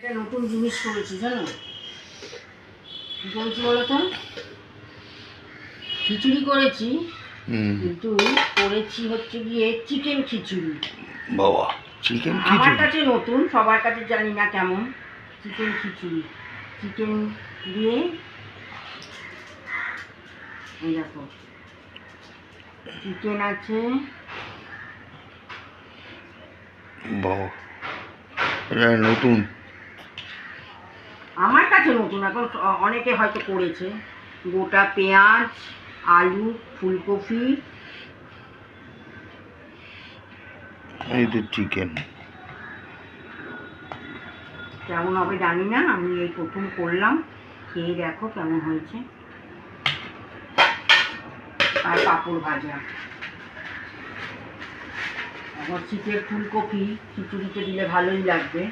একটা নতুন জিনিস করেছি জানো, কি করেছি বলো তো? খিচুড়ি করেছি, কিন্তু করেছি হচ্ছে গিয়ে চিকেন খিচুড়ি। বাবা, চিকেন আমার খিচুড়ি কাছে নতুন, সবার কাছে জানি না কেমন। চিকেন খিচুড়ি, চিকেন দিয়ে এই দেখো চিকেন আছে। বাবা, এটা নতুন। আমার কাছে নতুন, এখন অনেকে হয়তো করেছে। গোটা পেঁয়াজ, আলু, ফুলকপি, এই তো চিকেন। কেমন হবে জানি না, আমি এই প্রথম করলাম। খেয়ে দেখো কেমন হয়েছে। আর পাঁপড় ভাজা, এখন শীতের ফুলকপি খিচুড়িতে দিলে ভালোই লাগবে।